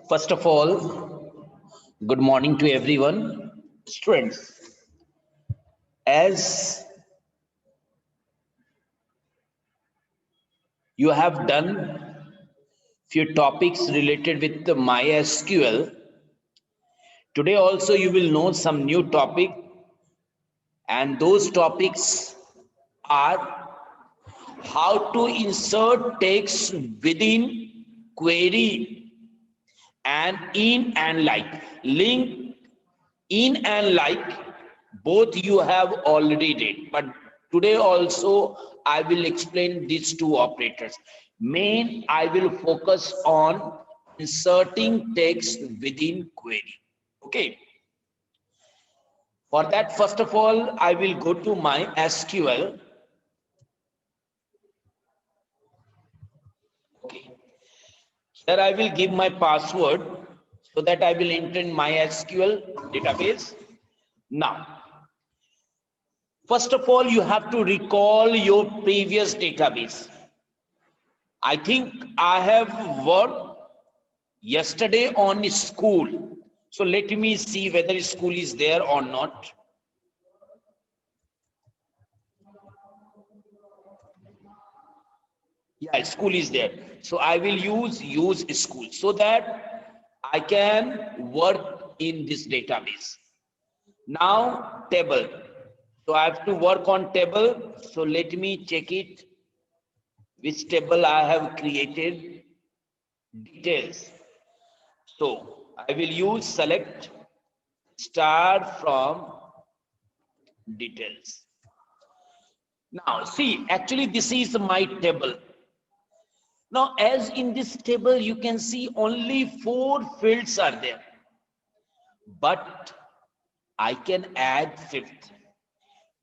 First of all, good morning to everyone. Students, as you have done few topics related with the MySQL, today also you will know some new topic, and those topics are how to insert text within query and in and like. Link in and like both you have already did, but today also I will explain these two operators. Main, I will focus on inserting text within query. Okay, for that, first of all, I will go to my SQL. Okay, here I will give my password so that I will enter in my SQL database. Now, first of all, you have to recall your previous database. I think I have worked yesterday on school. So let me see whether school is there or not. Yeah, school is there. So I will use school so that I can work in this database. Now table. So I have to work on table. So let me check it. Which table I have created? Details. So I will use select start from details. Now see, actually this is my table. Now as in this table you can see only 4 fields are there, but I can add 5th,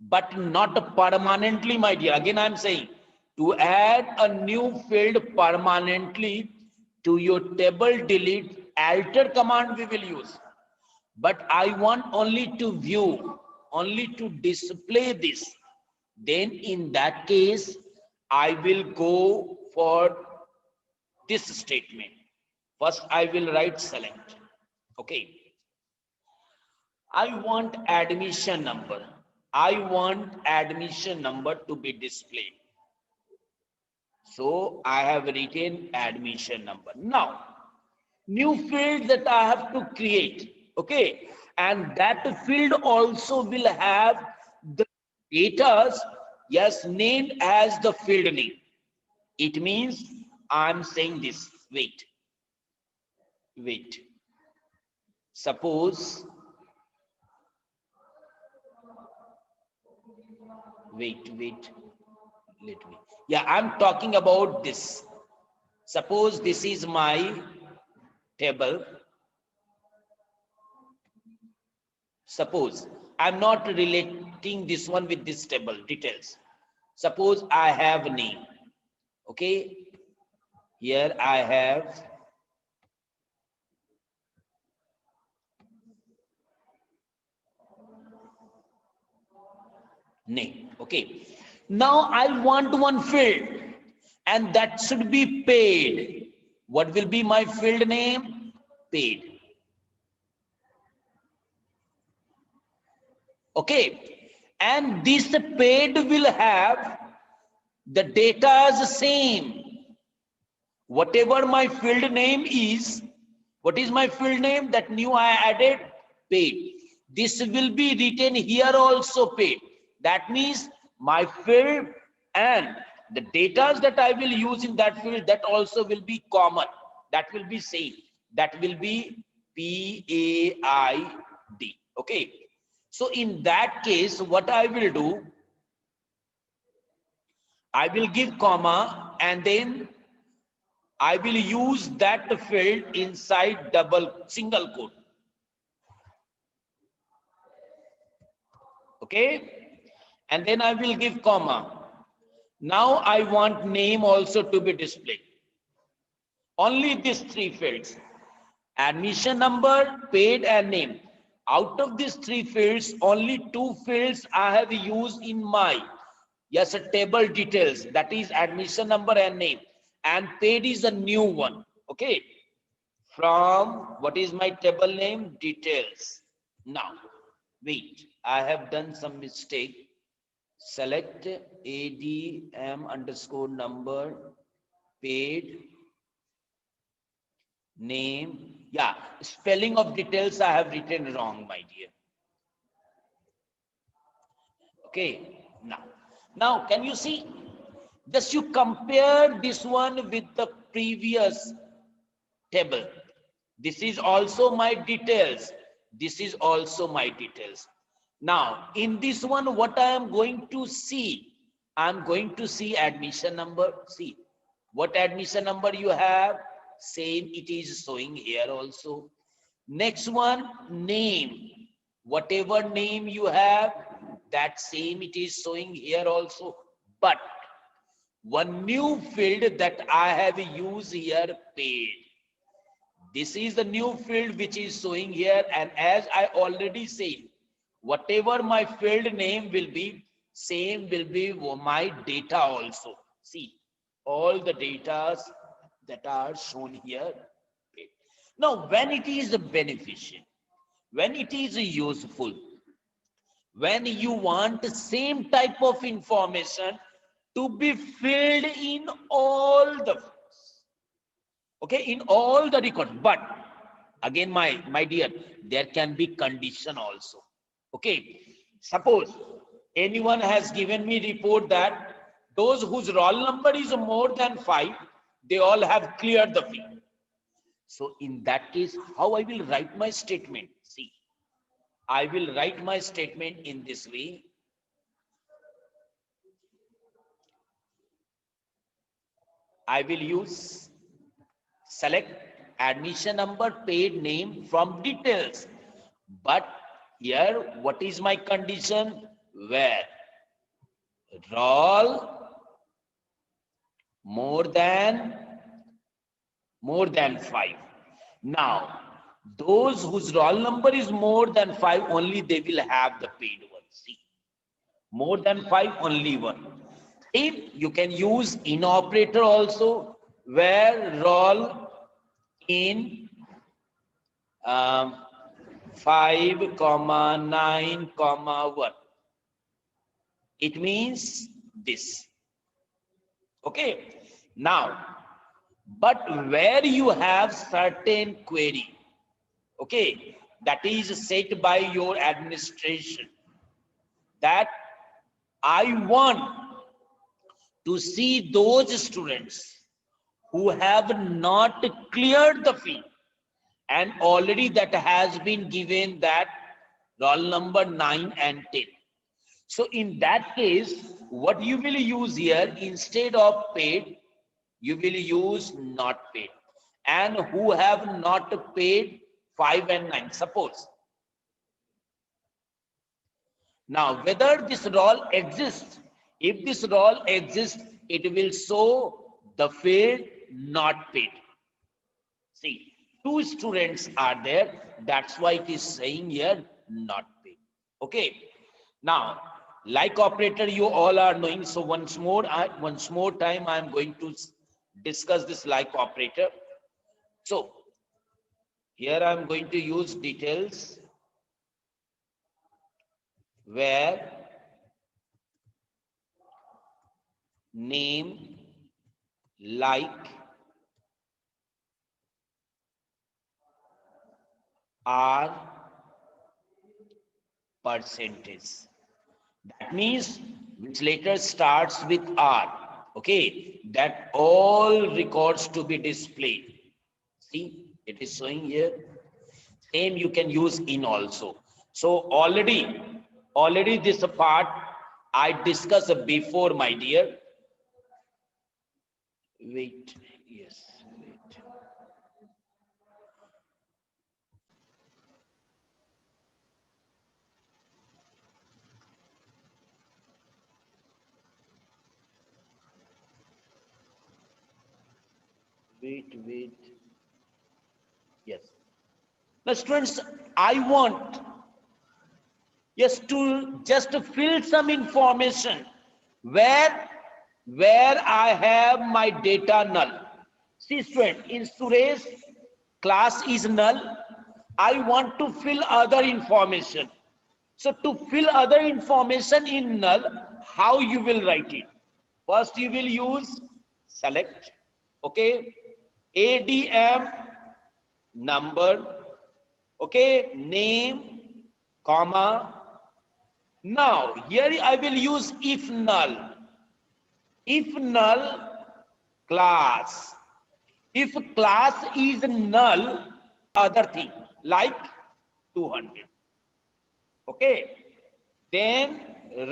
but not permanently, my dear. Again I'm saying, to add a new field permanently to your table, delete alter command we will use. But I want only to view, only to display this. Then in that case, I will go for this statement. First, I will write select. Okay. I want admission number. I want admission number to be displayed. So I have written admission number. Now, new field that I have to create. Okay. And that field also will have the data, yes, named as the field name. It means I'm saying this. Wait. Suppose, let me. Yeah, I'm talking about this. Suppose this is my table. Suppose I'm not relating this one with this table details. Suppose I have name. Okay, here I have name. Okay, now I want one field, and that should be paid. What will be my field name? Paid. Okay, and this paid will have the data is the same. Whatever my field name is, what is my field name? That new I added, paid. This will be written here also, paid. That means my field and the data that I will use in that field, that also will be common. That will be same. That will be PAID. Okay. So in that case, what I will do, I will give comma and then I will use that field inside single quote. Okay. And then I will give comma. Now I want name also to be displayed. Only these 3 fields. Admission number, paid and name. Out of these 3 fields, only 2 fields I have used in my, yes, table details. That is admission number and name. And paid is a new one. Okay. from, what is my table name? Details. Now, wait, I have done some mistake. Select ADM underscore number, paid, name. Yeah, spelling of details I have written wrong, my dear. Okay, now can you see? Just you compare this one with the previous table. This is also my details. This is also my details. Now, in this one, what I am going to see? I am going to see admission number. See, what admission number you have? Same, it is showing here also. Next one, name. Whatever name you have, that same it is showing here also. But one new field that I have used here, paid. This is the new field which is showing here, and as I already said, whatever my field name will be, same will be my data also. See, all the data that are shown here. Now, when it is beneficial, when it is useful, when you want the same type of information to be filled in all the, okay, in all the record. But again, my dear, there can be condition also. Okay, suppose anyone has given me report that those whose roll number is more than 5, they all have cleared the fee. So in that case, how I will write my statement? See, I will write my statement in this way. I will use select admission number, paid name from details. But here, what is my condition? Where roll more than 5. Now, those whose roll number is more than 5, only they will have the paid one. See, more than 5, only one. If you can use in operator also, where roll in 5, 9, 1. It means this. Okay. Now, but where you have certain query, okay, that is set by your administration, that I want to see those students who have not cleared the fee, and already that has been given that roll number 9 and 10. So in that case, what you will use here, instead of paid, you will use not paid. And who have not paid 5 and 9, suppose. Now, whether this roll exists, if this roll exists, it will show the field not paid. See, 2 students are there. That's why it is saying here not paid. Okay. Now, like operator, you all are knowing. So once more time, I am going to discuss this like operator. So here I am going to use details where name, like, are percentage. That means which later starts with R. Okay, that all records to be displayed. See, it is showing here. Same you can use in also. So already this part I discussed before, my dear. Wait, yes, wait. Wait. Yes. Now, students, I want, yes, to just fill some information where I have my data null. See, student, in Suresh class is null. I want to fill other information. So to fill other information in null, how you will write it? First you will use select, okay, ADM number, okay, name, comma. Now here I will use if null. If null, class. If class is null, other thing like 200. Okay. Then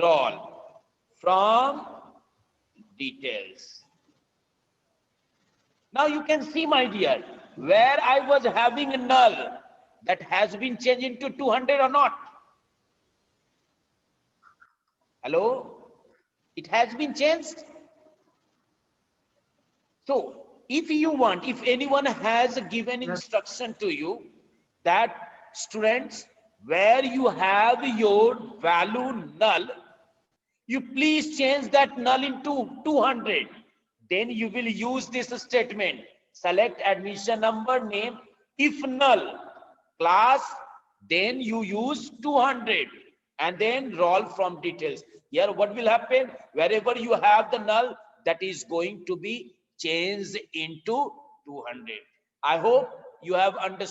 roll from details. Now you can see, my dear, where I was having a null, that has been changed into 200 or not? Hello? It has been changed. So if you want, if anyone has given instruction to you that students, where you have your value null, you please change that null into 200. Then you will use this statement, select admission number, name, if null, class, then you use 200 and then roll from details. Here what will happen? Wherever you have the null, that is going to be changed into 200. I hope you have understood.